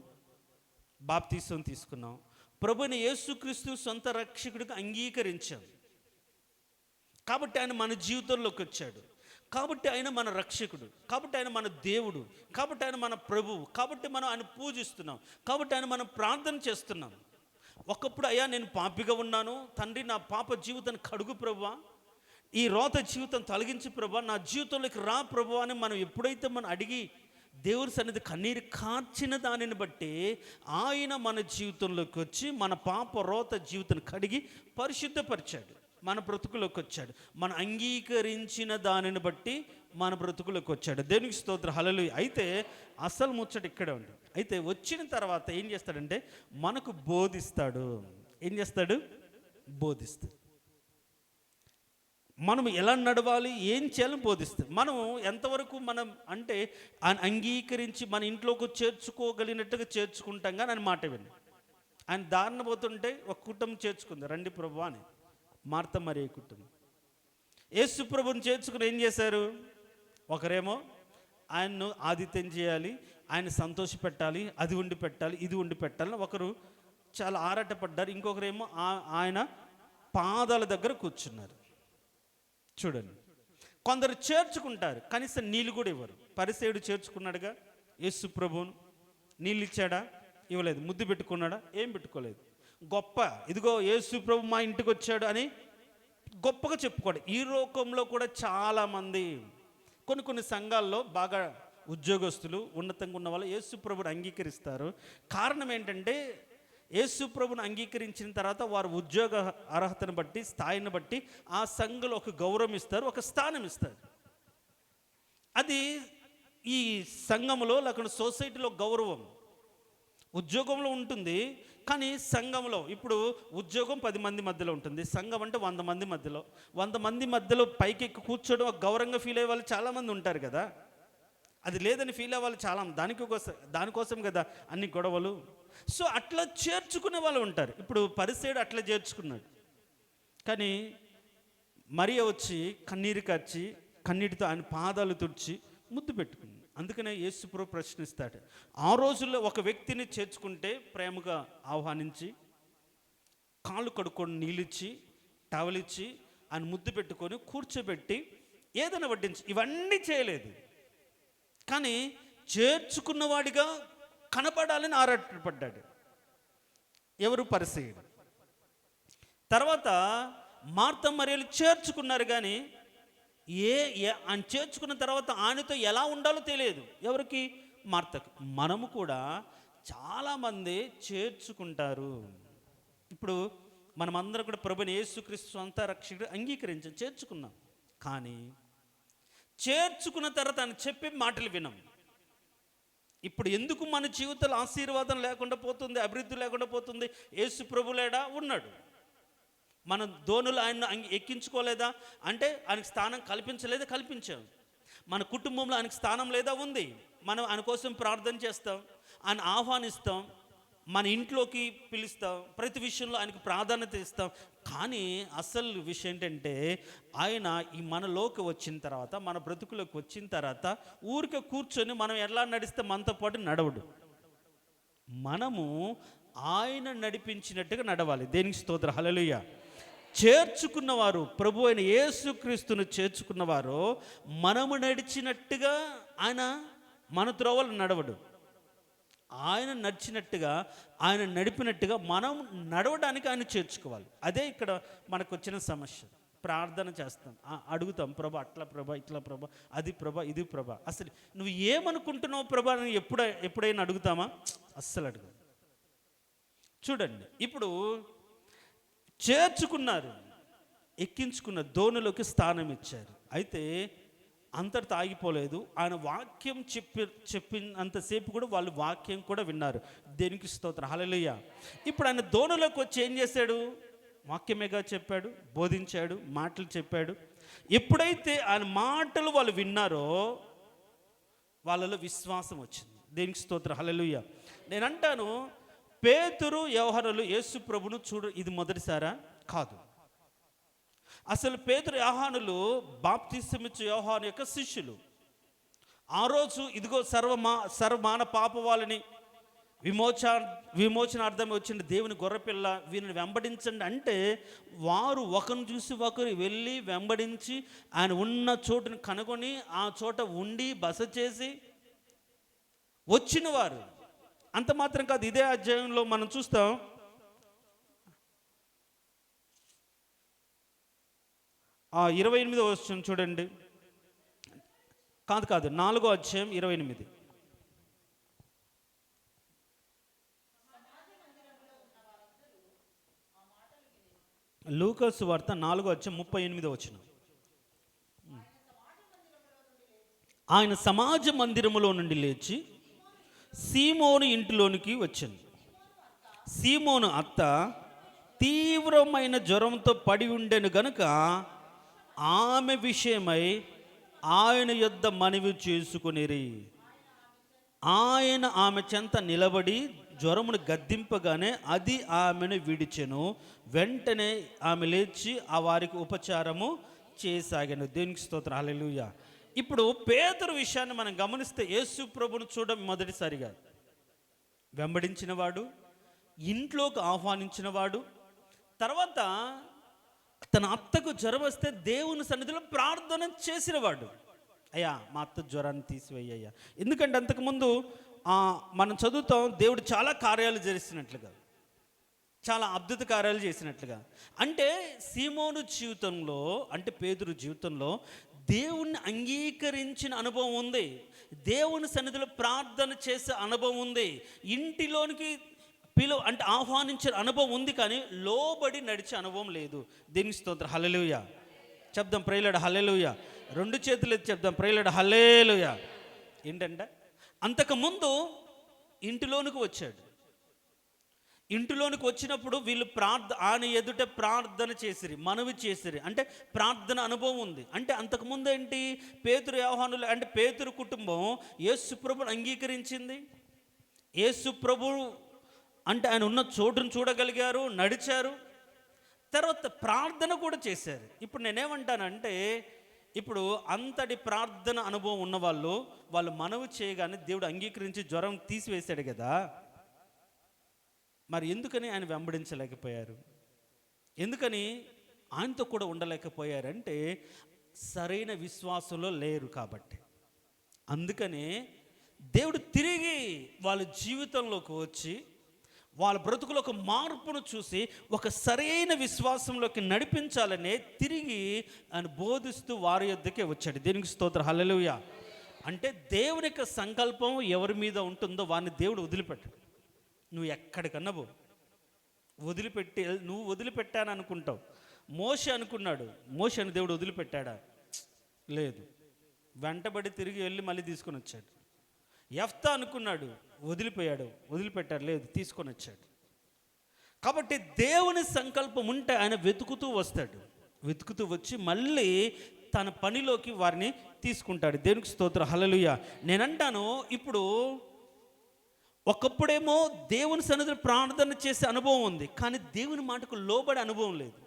బాప్తీసం తీసుకున్నాం, ప్రభుని యేసుక్రీస్తు సొంత రక్షకుడికి అంగీకరించాం. కాబట్టి ఆయన మన జీవితంలోకి వచ్చాడు. కాబట్టి ఆయన మన రక్షకుడు, కాబట్టి ఆయన మన దేవుడు, కాబట్టి ఆయన మన ప్రభువు, కాబట్టి మనం ఆయన పూజిస్తున్నాం, కాబట్టి ఆయన మనం ప్రార్థన చేస్తున్నాం. ఒకప్పుడు అయ్యా నేను పాపిగా ఉన్నాను తండ్రి, నా పాప జీవితాన్ని కడుగు ప్రభువా, ఈ రోత జీవితం తొలగించి ప్రభువా, నా జీవితంలోకి రా ప్రభువా అని మనం ఎప్పుడైతే మనం అడిగి దేవుని సన్నిధి కన్నీరు కార్చిన దానిని బట్టి ఆయన మన జీవితంలోకి వచ్చి మన పాప రోత జీవితాన్ని కడిగి పరిశుద్ధపరిచాడు, మన బ్రతుకులోకి వచ్చాడు. మనం అంగీకరించిన దానిని బట్టి మన బ్రతుకులోకి వచ్చాడు. దేవునికి స్తోత్రం, హల్లెలూయా. అయితే అసలు ముచ్చట ఇక్కడే ఉంది. అయితే వచ్చిన తర్వాత ఏం చేస్తాడంటే మనకు బోధిస్తాడు. ఏం చేస్తాడు? బోధిస్తాడు. మనం ఎలా నడవాలి, ఏం చేయాలని బోధిస్తాడు. మనం ఎంతవరకు మనం అంటే ఆయన అంగీకరించి మన ఇంట్లోకి చేర్చుకోగలిగినట్టుగా చేర్చుకుంటాం. కానీ ఆయన మాట విని ఆయన దారిన పోతుంటే ఒక కుటుంబం చేర్చుకుంది, రండి ప్రభు అని. మార్త మరియ కుటుంబం యేసు ప్రభుని చేర్చుకుని ఏం చేశారు? ఒకరేమో ఆయన్ను ఆతిథ్యం చేయాలి, ఆయన సంతోష పెట్టాలి, అది ఉండి పెట్టాలి, ఇది ఉండి పెట్టాలని ఒకరు చాలా ఆరాటపడ్డారు. ఇంకొకరేమో ఆయన పాదాల దగ్గర కూర్చున్నారు. చూడండి, కొందరు చేర్చుకుంటారు, కనీసం నీళ్ళు కూడా ఇవ్వరు. పరిసేయుడు చేర్చుకున్నాడుగా యేసు ప్రభువును, నీళ్ళు ఇచ్చాడా? ఇవ్వలేదు. ముద్దు పెట్టుకున్నాడా? ఏం పెట్టుకోలేదు. గొప్ప, ఇదిగో యేసు ప్రభు మా ఇంటికి వచ్చాడు అని గొప్పగా చెప్పుకోడు. ఈ లోకంలో కూడా చాలామంది కొన్ని సంఘాల్లో బాగా ఉద్యోగస్తులు, ఉన్నతంగా ఉన్న వాళ్ళు యేసు ప్రభుని అంగీకరిస్తారు. కారణం ఏంటంటే యేసు ప్రభుని అంగీకరించిన తర్వాత వారు ఉద్యోగ అర్హతను బట్టి, స్థాయిని బట్టి ఆ సంఘంలో ఒక గౌరవం ఇస్తారు, ఒక స్థానం ఇస్తారు. అది ఈ సంఘంలో లేకుంటే సొసైటీలో గౌరవం ఉద్యోగంలో ఉంటుంది, కానీ సంఘంలో ఇప్పుడు ఉద్యోగం 10 మంది మధ్యలో ఉంటుంది, సంఘం అంటే 100 మంది మధ్యలో. 100 మంది మధ్యలో పైకి ఎక్కి కూర్చోవడం ఒక గౌరవంగా ఫీల్ అయ్యే వాళ్ళు చాలామంది ఉంటారు కదా. అది లేదని ఫీల్ అయ్యే వాళ్ళు చాలా, దానికోసం కదా అన్ని గొడవలు. సో అట్లా చేర్చుకునే వాళ్ళు ఉంటారు. ఇప్పుడు పరిసేయుడు అట్లా చేర్చుకున్నాడు, కానీ మరియ వచ్చి కన్నీరు కార్చి కన్నీటితో ఆయన పాదాలు తుడిచి ముద్దు పెట్టుకుంది. అందుకనే యేసుప్రభు ప్రశ్నిస్తాడు, ఆ రోజుల్లో ఒక వ్యక్తిని చేర్చుకుంటే ప్రేమగా ఆహ్వానించి కాళ్ళు కడుక్కొని నీళ్ళిచ్చి టవల్ ఇచ్చి ఆయన ముద్దు పెట్టుకొని కూర్చోబెట్టి ఏదైనా వడ్డించి ఇవన్నీ చేయలేదు, కానీ చేర్చుకున్నవాడిగా కనపడాలని ఆరాటపడ్డాడు. ఎవరు? పరిసయ్యుడు. తర్వాత మార్త మరియలు చేర్చుకున్నారు, కానీ ఆయన చేర్చుకున్న తర్వాత ఆయనతో ఎలా ఉండాలో తెలియదు ఎవరికి? మార్తకు. మనము కూడా చాలామంది చేర్చుకుంటారు. ఇప్పుడు మనమందరం కూడా ప్రభుని యేసుక్రీస్తు సొంత రక్షకుడు అంగీకరించాం, చేర్చుకున్నాం, కానీ చేర్చుకున్న తర్వాత ఆయన చెప్పే మాటలు వినం. ఇప్పుడు ఎందుకు మన జీవితంలో ఆశీర్వాదం లేకుండా పోతుంది, అభివృద్ధి లేకుండా పోతుంది? యేసు ప్రభు లేడా? ఉన్నాడు. మన ధోనులు ఆయన ఎక్కించుకోలేదా అంటే ఆయనకు స్థానం కల్పించలేదా? కల్పించాం. మన కుటుంబంలో ఆయనకు స్థానం లేదా? ఉంది. మనం ఆయన కోసం ప్రార్థన చేస్తాం, ఆయన ఆహ్వానిస్తాం, మన ఇంట్లోకి పిలుస్తాం, ప్రతి విషయంలో ఆయనకు ప్రాధాన్యత ఇస్తాం. కానీ అసలు విషయం ఏంటంటే ఆయన ఈ మనలోకి వచ్చిన తర్వాత, మన బ్రతుకులోకి వచ్చిన తర్వాత ఊరికే కూర్చొని మనం ఎలా నడిస్తే మనతో పాటు నడవడు. మనము ఆయన నడిపించినట్టుగా నడవాలి. దేనికి స్తోత్రం, హల్లెలూయా. చేర్చుకున్నవారు, ప్రభు అయిన యేసుక్రీస్తును చేర్చుకున్నవారు మనము నడిచినట్టుగా ఆయన మన త్రోవలు నడవడు. ఆయన నడిచినట్టుగా, ఆయన నడిపినట్టుగా మనం నడవడానికి ఆయన చేర్చుకోవాలి. అదే ఇక్కడ మనకు వచ్చిన సమస్య. ప్రార్థన చేస్తాం, అడుగుతాం, ప్రభా అట్లా ప్రభా, ఇట్లా ప్రభా, అది ప్రభా, ఇది ప్రభా. అసలు నువ్వు ఏమనుకుంటున్నావు ప్రభా అని ఎప్పుడైనా అడుగుతామా? అస్సలు అడుగు. చూడండి, ఇప్పుడు చేర్చుకున్నారు, ఎక్కించుకున్న ధోనిలోకి స్థానం ఇచ్చారు. అయితే అంతటితో ఆగిపోలేదు. ఆయన వాక్యం చెప్పినంతసేపు కూడా వాళ్ళు వాక్యం కూడా విన్నారు. దేనికి స్తోత్రం, హల్లెలూయా. ఇప్పుడు ఆయన ధోనిలోకి వచ్చి ఏం చేశాడు? వాక్యమేగా చెప్పాడు, బోధించాడు, మాటలు చెప్పాడు. ఎప్పుడైతే ఆయన మాటలు వాళ్ళు విన్నారో వాళ్ళలో విశ్వాసం వచ్చింది. దేనికి స్తోత్రం, హల్లెలూయా. నేను అంటాను, పేతురు యోహానులు యేసు ప్రభును ఇది మొదటిసారా? కాదు. అసలు పేతురు యోహానులు బాప్తిసమిచ్చు యోహాను యొక్క శిష్యులు. ఆ రోజు ఇదిగో సర్వమాన పాప వాళ్ళని విమోచనార్థం వచ్చిన దేవుని గొర్రెపిల్ల, వీరిని వెంబడించండి అంటే వారు ఒకరిని చూసి ఒకరు వెళ్ళి వెంబడించి ఆయన ఉన్న చోటుని కనుగొని ఆ చోట ఉండి బస చేసి వచ్చిన వారు. అంత మాత్రం కాదు, ఇదే అధ్యాయంలో మనం చూస్తాం, 28వ వచనం చూడండి. కాదు 4వ అధ్యాయం 28. లూకాసు వార్త 4వ అధ్యాయం 38వ వచనం. ఆయన సమాజ మందిరములో నుండి లేచి సీమోను ఇంటిలోనికి వచ్చింది. సీమోను అత్త తీవ్రమైన జ్వరంతో పడి ఉండెను గనుక ఆమె విషయమై ఆయన యొద్ద మనవి చేసుకొనిరి. ఆయన ఆమె చెంత నిలబడి జ్వరమును గద్దింపగానే అది ఆమెను విడిచెను. వెంటనే ఆమె లేచి ఆ వారికి ఉపచారము చేయసాగాను. దేవునికి స్తోత్రం, హల్లెలూయా. ఇప్పుడు పేతురు విషయాన్ని మనం గమనిస్తే యేసు ప్రభును చూడడం మొదటిసారిగా వెంబడించినవాడు, ఇంట్లోకి ఆహ్వానించినవాడు, తర్వాత తన అత్తకు జ్వరం వస్తే దేవుని సన్నిధిలో ప్రార్థన చేసినవాడు. అయ్యా మా అత్త జ్వరాన్ని తీసివేయ్యా. ఎందుకంటే అంతకుముందు మనం చదువుతాం, దేవుడు చాలా కార్యాలు చేసినట్లుగా, చాలా అద్భుత కార్యాలు చేసినట్లుగా. అంటే సీమోను జీవితంలో, అంటే పేతురు జీవితంలో దేవుణ్ణి అంగీకరించిన అనుభవం ఉంది, దేవుని సన్నిధిలో ప్రార్థన చేసే అనుభవం ఉంది, ఇంటిలోనికి అంటే ఆహ్వానించిన అనుభవం ఉంది, కానీ లోబడి నడిచే అనుభవం లేదు. దీనికి స్తోత్రం, హల్లెలూయా. చెప్దాం ప్రైలాడ హల్లెలూయా. 2 చేతులు ఎత్తి చెప్దాం ప్రైలాడ హల్లెలూయా. ఏంటంటే అంతకుముందు ఇంటిలోనికి వచ్చాడు. ఇంటిలోనికి వచ్చినప్పుడు వీళ్ళు ఆయన ఎదుట ప్రార్థన చేసిరి, మనవి చేసిరి. అంటే ప్రార్థన అనుభవం ఉంది. అంటే అంతకుముందు ఏంటి, పేతురు యోహానులు అంటే పేతురు కుటుంబం యేసు ప్రభువును అంగీకరించింది. యేసు ప్రభువు అంటే ఆయన ఉన్న చోటును చూడగలిగారు, నడిచారు. తర్వాత ప్రార్థన కూడా చేశారు. ఇప్పుడు నేనేమంటానంటే, ఇప్పుడు అంతటి ప్రార్థన అనుభవం ఉన్నవాళ్ళు వాళ్ళు మనవి చేయగానే దేవుడు అంగీకరించి జ్వరం తీసివేశాడు కదా. మరి ఎందుకని ఆయన వెంబడించలేకపోయారు? ఎందుకని ఆయనతో కూడా ఉండలేకపోయారంటే సరైన విశ్వాసంలో లేరు కాబట్టి. అందుకనే దేవుడు తిరిగి వాళ్ళ జీవితంలోకి వచ్చి వాళ్ళ బ్రతుకులో ఒక మార్పును చూసి ఒక సరైన విశ్వాసంలోకి నడిపించాలనే తిరిగి ఆయన బోధిస్తూ వారి యొద్దకే వచ్చాడు. దీనికి స్తోత్రం, హల్లెలూయా. అంటే దేవుని యొక్క సంకల్పం ఎవరి మీద ఉంటుందో వారిని దేవుడు వదిలిపెట్టాడు. నువ్వు ఎక్కడికన్నా పో, నువ్వు వదిలిపెట్టాను అనుకుంటావు. మోషే అనుకున్నాడు, మోషేని దేవుడు వదిలిపెట్టాడా? లేదు, వెంటబడి తిరిగి వెళ్ళి మళ్ళీ తీసుకొని వచ్చాడు. యెఫ్తా అనుకున్నాడు, వదిలిపెట్టాడు, లేదు తీసుకొని వచ్చాడు. కాబట్టి దేవుని సంకల్పం ఉంటే ఆయన వెతుకుతూ వస్తాడు, వెతుకుతూ వచ్చి మళ్ళీ తన పనిలోకి వారిని తీసుకుంటాడు. దేవునికి స్తోత్రం, హల్లెలూయా. నేనంటాను, ఇప్పుడు ఒకప్పుడేమో దేవుని సన్నిధిలో ప్రార్థన చేసే అనుభవం ఉంది, కానీ దేవుని మాటకు లోబడే అనుభవం లేదు.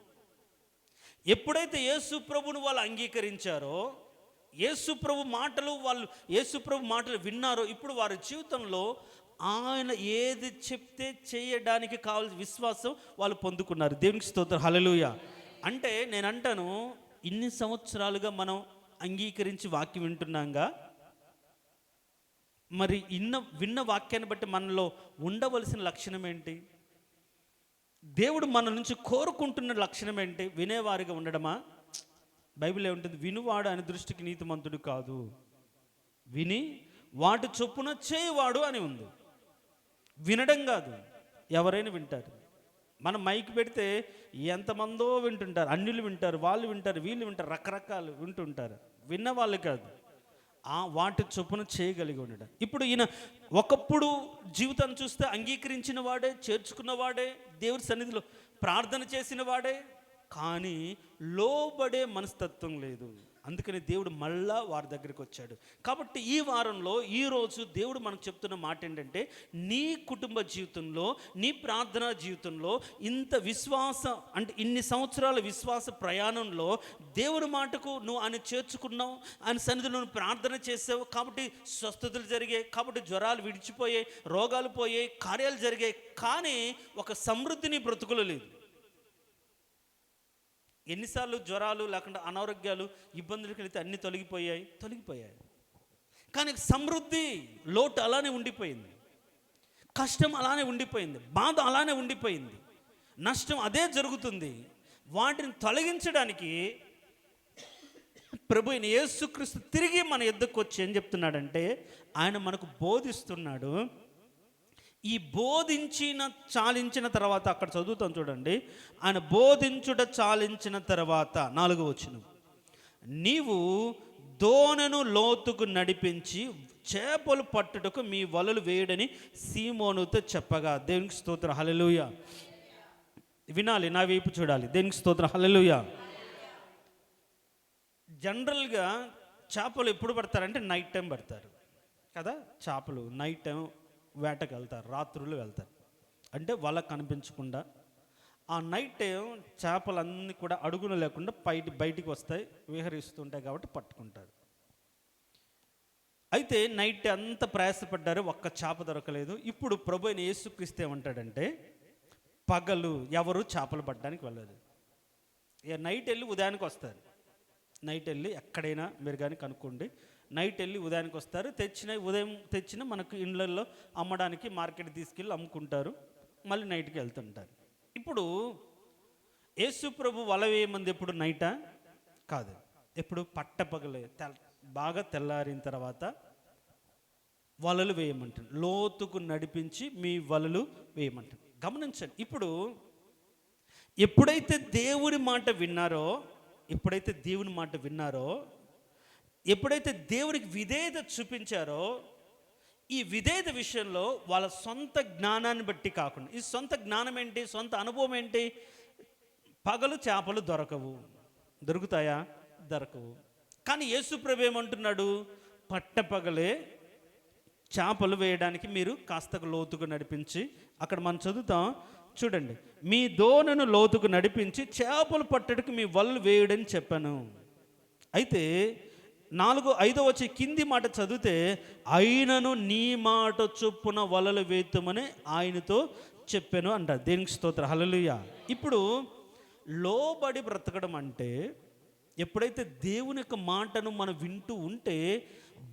ఎప్పుడైతే యేసు ప్రభువును వాళ్ళు అంగీకరించారో, యేసు ప్రభు మాటలు విన్నారో, ఇప్పుడు వారి జీవితంలో ఆయన ఏది చెప్తే చేయడానికి కావాల్సిన విశ్వాసం వాళ్ళు పొందుకున్నారు. దేవునికి స్తోత్రం, హల్లెలూయా. అంటే నేనంటాను, ఇన్ని సంవత్సరాలుగా మనం అంగీకరించి వాక్యం వింటున్నాంగా, మరి విన్న వాక్యాన్ని బట్టి మనలో ఉండవలసిన లక్షణం ఏంటి? దేవుడు మన నుంచి కోరుకుంటున్న లక్షణం ఏంటి? వినేవారిగా ఉండడమా? బైబిల్ ఏముంటుంది? వినువాడు ఆయన దృష్టికి నీతిమంతుడు కాదు, విని వాటి చొప్పున చేయవాడు అని ఉంది. వినడం కాదు, ఎవరైనా వింటారు. మనం మైక్ పెడితే ఎంతమందో వింటుంటారు, అన్యులు వింటారు, వాళ్ళు వింటారు, వీళ్ళు వింటారు, రకరకాలు వింటుంటారు. విన్న వాళ్ళు కాదు, వాటి చొప్పున చేయగలిగి ఉండడం. ఇప్పుడు ఈయన ఒకప్పుడు జీవితాన్ని చూస్తే అంగీకరించిన వాడే, చేర్చుకున్నవాడే, దేవుడి సన్నిధిలో ప్రార్థన చేసిన వాడే, కానీ లోబడే మనస్తత్వం లేదు. అందుకని దేవుడు మళ్ళా వారి దగ్గరికి వచ్చాడు. కాబట్టి ఈ వారంలో ఈరోజు దేవుడు మనకు చెప్తున్న మాట ఏంటంటే, నీ కుటుంబ జీవితంలో, నీ ప్రార్థనా జీవితంలో ఇన్ని సంవత్సరాల విశ్వాస ప్రయాణంలో దేవుడి మాటకు నువ్వు ఆయన చేర్చుకున్నావు, ఆయన సన్నిధిలో నువ్వు ప్రార్థన చేసావు, కాబట్టి స్వస్థతలు జరిగాయి, కాబట్టి జ్వరాలు విడిచిపోయాయి, రోగాలు పోయాయి, కార్యాలు జరిగాయి. కానీ ఒక సమృద్ధి నీ బ్రతుకులో లేదు. ఎన్నిసార్లు జ్వరాలు లేకుండా అనారోగ్యాలు ఇబ్బందులకు వెళితే అన్నీ తొలగిపోయాయి, కానీ సమృద్ధి లోటు అలానే ఉండిపోయింది, కష్టం అలానే ఉండిపోయింది, బాధ అలానే ఉండిపోయింది, నష్టం అదే జరుగుతుంది. వాటిని తొలగించడానికి ప్రభు అయిన యేసుక్రీస్తు తిరిగి మన యొద్దకు వచ్చి ఏం చెప్తున్నాడంటే, ఆయన మనకు బోధిస్తున్నాడు. ఈ చాలించిన తర్వాత, అక్కడ చదువుతాం చూడండి, ఆయన బోధించుట చాలించిన తర్వాత 4వ వచనం, నీవు దోణను లోతుకు నడిపించి చేపలు పట్టుటకు మీ వలలు వేయడని సీమోనుతో చెప్పగా. దేవునికి స్తోత్రం, హల్లెలూయా. వినాలి, నా వైపు చూడాలి. దేవునికి స్తోత్రం, హల్లెలూయా. జనరల్గా చేపలు ఎప్పుడు పడతారంటే నైట్ టైం పడతారు కదా. చేపలు నైట్ టైం వేటకు వెళ్తారు, రాత్రులు వెళ్తారు. అంటే వాళ్ళకు కనిపించకుండా ఆ నైట్ టైం చేపలన్నీ కూడా అడుగున లేకుండా బయటికి వస్తాయి, విహరిస్తుంటాయి, కాబట్టి పట్టుకుంటారు. అయితే నైట్ అంతా ప్రయాసపడ్డారు, ఒక్క చేప దొరకలేదు. ఇప్పుడు ప్రభు అయిన యేసుక్రీస్తు ఏమంటాడంటే, పగలు ఎవరు చేపలు పట్టడానికి వెళ్ళదు, నైట్ వెళ్ళి ఉదయానికి వస్తారు. నైట్ వెళ్ళి ఎక్కడైనా మీరు కానీ కనుక్కోండి, నైట్ వెళ్ళి ఉదయానికి వస్తారు. ఉదయం తెచ్చిన మనకు ఇండ్లలో అమ్మడానికి మార్కెట్ తీసుకెళ్ళి అమ్ముకుంటారు, మళ్ళీ నైట్కి వెళ్తుంటారు. ఇప్పుడు యేసు ప్రభు వల వేయమంది ఎప్పుడు నైటా? కాదు, ఎప్పుడు పట్టపగలే, బాగా తెల్లారిన తర్వాత వలలు వేయమంటాడు, లోతుకు నడిపించి మీ వలలు వేయమంటాడు. గమనించండి, ఇప్పుడు ఎప్పుడైతే దేవుని మాట విన్నారో ఎప్పుడైతే దేవునికి విధేయత చూపించారో, ఈ విధేయత విషయంలో వాళ్ళ సొంత జ్ఞానాన్ని బట్టి కాకుండా, ఈ సొంత జ్ఞానం ఏంటి, సొంత అనుభవం ఏంటి? పగలు చేపలు దొరుకుతాయా? దొరకవు. కానీ యేసుప్రభు ఏమంటున్నాడు? పట్టపగలే చేపలు వేయడానికి మీరు కాస్త లోతుకు నడిపించి, అక్కడ మనం చదువుతాం చూడండి, మీ దోణను లోతుకు నడిపించి చేపలు పట్టడానికి మీ వలలు వేయడని చెప్పాను. అయితే 4-5 వచ్చే కింది మాట చదివితే, అయినను నీ మాట చొప్పున వలలు వేతుమని ఆయనతో చెప్పాను అంటారు. దేనికి స్తోత్రం, హల్లెలూయా. ఇప్పుడు లోబడి బ్రతకడం అంటే, ఎప్పుడైతే దేవుని యొక్క మాటను మనం వింటూ ఉంటే,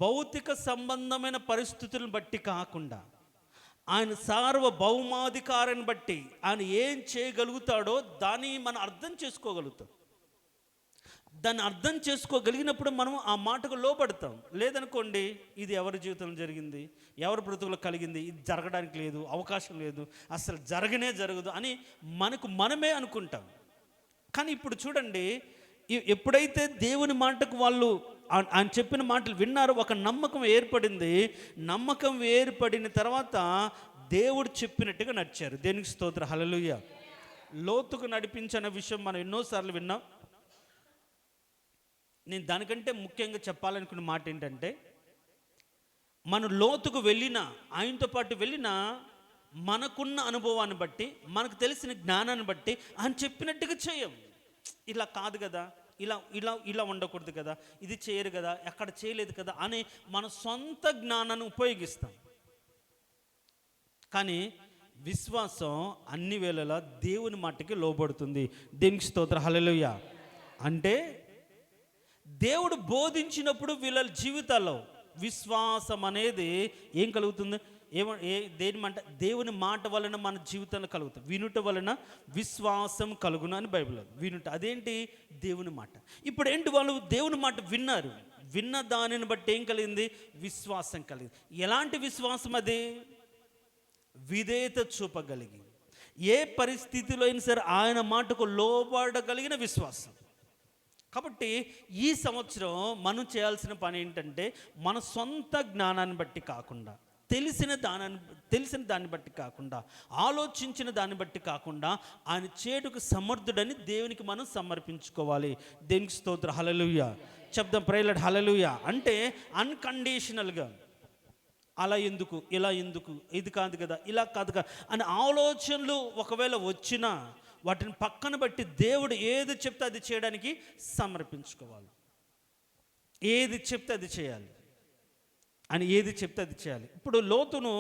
భౌతిక సంబంధమైన పరిస్థితులను బట్టి కాకుండా, ఆయన సార్వభౌమాధికారాన్ని బట్టి ఆయన ఏం చేయగలుగుతాడో దాన్ని మనం అర్థం చేసుకోగలుగుతాం. దాన్ని అర్థం చేసుకోగలిగినప్పుడు మనం ఆ మాటకు లోబడతాం. లేదనుకోండి, ఇది ఎవరి జీవితంలో జరిగింది, ఎవరి బ్రతుకులో కలిగింది, ఇది జరగడానికి లేదు, అవకాశం లేదు, అసలు జరగదు అని మనమే అనుకుంటాం. కానీ ఇప్పుడు చూడండి, ఎప్పుడైతే దేవుని మాటకు వాళ్ళు ఆయన చెప్పిన మాటలు విన్నారో, ఒక నమ్మకం ఏర్పడింది. నమ్మకం ఏర్పడిన తర్వాత దేవుడు చెప్పినట్టుగా నడిచారు. దేనికి స్తోత్రం, హల్లెలూయా. లోతుకు నడిపించిన విషయం మనం ఎన్నోసార్లు విన్నాం. నేను దానికంటే ముఖ్యంగా చెప్పాలనుకున్న మాట ఏంటంటే, మనం లోతుకు వెళ్ళినా, ఆయనతో పాటు వెళ్ళినా, మనకున్న అనుభవాన్ని బట్టి, మనకు తెలిసిన జ్ఞానాన్ని బట్టి ఆయన చెప్పినట్టుగా చేయం. ఇలా కాదు కదా, ఇలా ఇలా ఇలా ఉండకూడదు కదా, ఇది చేయరు కదా, ఎక్కడ చేయలేదు కదా అని మన సొంత జ్ఞానాన్ని ఉపయోగిస్తాం. కానీ విశ్వాసం అన్ని వేళలా దేవుని మాటకి లోబడుతుంది. దేనికి స్తోత్రం, హల్లెలూయా. అంటే దేవుడు బోధించినప్పుడు వీళ్ళ జీవితాల్లో విశ్వాసం అనేది ఏం కలుగుతుంది? దేవుని మాట వలన మన జీవితంలో కలుగుతుంది. వినుట వలన విశ్వాసం కలుగును అని బైబిల్. వినుట అదేంటి? దేవుని మాట. ఇప్పుడు ఏంటి, వాళ్ళు దేవుని మాట విన్నారు. విన్న దానిని బట్టి ఏం కలిగింది? విశ్వాసం కలిగింది. ఎలాంటి విశ్వాసం అది? విధేయత చూపగలిగి, ఏ పరిస్థితిలో అయినా సరే ఆయన మాటకు లోబడగలిగిన విశ్వాసం. కాబట్టి ఈ సంవత్సరం మనం చేయాల్సిన పని ఏంటంటే, మన సొంత జ్ఞానాన్ని బట్టి కాకుండా, తెలిసిన దాన్ని బట్టి కాకుండా, ఆలోచించిన దాన్ని బట్టి కాకుండా, ఆయన చేటుకు సమర్థుడని దేవునికి మనం సమర్పించుకోవాలి. దేనికి స్తోత్రం, హల్లెలూయా. చెప్దాం, ప్రైజ్ లార్డ్, హల్లెలూయా. అంటే అన్కండిషనల్గా, అలా ఎందుకు, ఇలా ఎందుకు, ఇది కాదు కదా, ఇలా కాదు కదా అని ఆలోచనలు ఒకవేళ వచ్చినా, వాటిని పక్కన బట్టి దేవుడు ఏది చెప్తే అది చేయడానికి సమర్పించుకోవాలి. ఏది చెప్తే అది చేయాలి అని, ఏది చెప్తే అది చేయాలి. ఇప్పుడు లోతును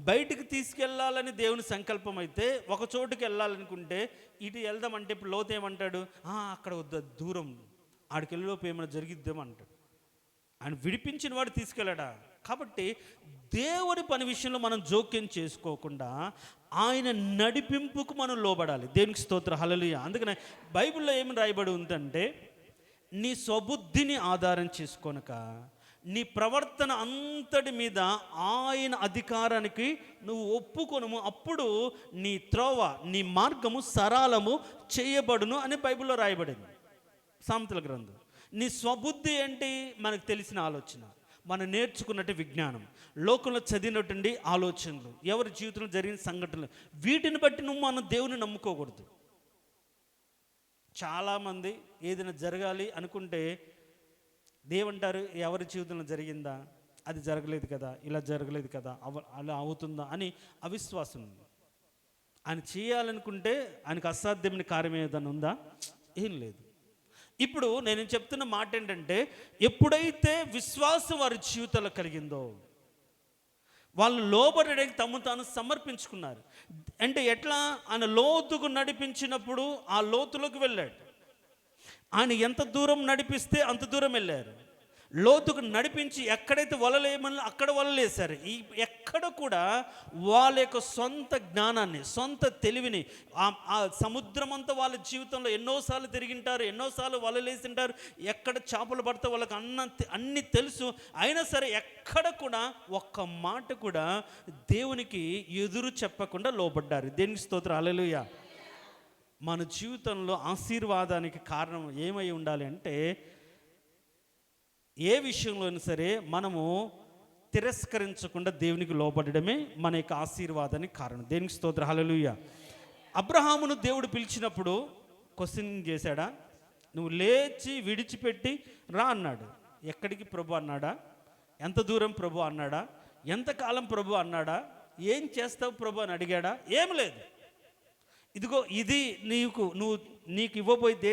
బయటికి తీసుకెళ్ళాలని దేవుని సంకల్పం అయితే, ఒక చోటుకి వెళ్ళాలనుకుంటే ఇటు వెళ్దామంటే, ఇప్పుడు లోతు ఏమంటాడు? అక్కడ వద్ద, దూరం, ఆడికి వెళ్ళిలోపు ఏమైనా జరిగిద్దాం అంటాడు. ఆయన విడిపించిన వాడు తీసుకెళ్ళాడా? కాబట్టి దేవుని పని విషయంలో మనం జోక్యం చేసుకోకుండా ఆయన నడిపింపుకు మనం లోబడాలి. దేవునికి స్తోత్రం, హల్లెలూయా. అందుకనే బైబిల్లో ఏమి రాయబడి ఉందంటే, నీ స్వబుద్ధిని ఆధారం చేసుకొనక నీ ప్రవర్తన అంతటి మీద ఆయన అధికారానికి నువ్వు ఒప్పుకొనుము, అప్పుడు నీ త్రోవ, నీ మార్గము సరళము చేయబడును అని బైబిల్లో రాయబడింది, సామెతల గ్రంథం. నీ స్వబుద్ధి ఏంటి? మనకు తెలిసిన ఆలోచన, మనం నేర్చుకున్నట్టు విజ్ఞానం, లోకంలో చదివినటువంటి ఆలోచనలు, ఎవరి జీవితంలో జరిగిన సంఘటనలు, వీటిని బట్టి నువ్వు మనం దేవుని నమ్ముకోకూడదు. చాలామంది ఏదైనా జరగాలి అనుకుంటే దేవుంటారు, ఎవరి జీవితంలో జరిగిందా, అది జరగలేదు కదా, ఇలా జరగలేదు కదా, అలా అవుతుందా అని అవిశ్వాసం. ఆయన చేయాలనుకుంటే ఆయనకు అసాధ్యమైన కార్యం ఏదైనా ఉందా? ఏం లేదు. ఇప్పుడు నేను చెప్తున్న మాట ఏంటంటే, ఎప్పుడైతే విశ్వాసం వారి జీవితంలో కలిగిందో, వాళ్ళు లోబడడానికి తమను తాను సమర్పించుకున్నారు. అంటే ఎట్లా? ఆయన లోతుకు నడిపించినప్పుడు ఆ లోతులోకి వెళ్ళాడు. ఆయన ఎంత దూరం నడిపిస్తే అంత దూరం వెళ్ళారు. లోతుకు నడిపించి ఎక్కడైతే వలలేమని అక్కడ వలలేశారు. ఎక్కడ కూడా వాళ్ళ యొక్క సొంత జ్ఞానాన్ని, సొంత తెలివిని, ఆ సముద్రం అంతా వాళ్ళ జీవితంలో ఎన్నోసార్లు తిరిగింటారు, ఎన్నోసార్లు వలలేసింటారు, ఎక్కడ చేపలు పడితే వాళ్ళకి అన్నీ తెలుసు. అయినా సరే ఎక్కడ కూడా ఒక్క మాట కూడా దేవునికి ఎదురు చెప్పకుండా లోబడ్డారు. దేనికి స్తోత్రం, హల్లెలూయా. మన జీవితంలో ఆశీర్వాదానికి కారణం ఏమై ఉండాలి అంటే, ఏ విషయంలోనైనా సరే మనము తిరస్కరించకుండా దేవునికి లోబడడమే మన యొక్క ఆశీర్వాదానికి కారణం. దేవునికి స్తోత్రం, హల్లెలూయా. అబ్రహామును దేవుడు పిలిచినప్పుడు క్వశ్చన్ చేశాడా? నువ్వు లేచి విడిచిపెట్టి రా అన్నాడు. ఎక్కడికి ప్రభు అన్నాడా? ఎంత దూరం ప్రభు అన్నాడా? ఎంతకాలం ప్రభు అన్నాడా? ఏం చేస్తావు ప్రభు అని అడిగాడా? ఏం లేదు. ఇదిగో ఇది నీకు ఇవ్వబోయే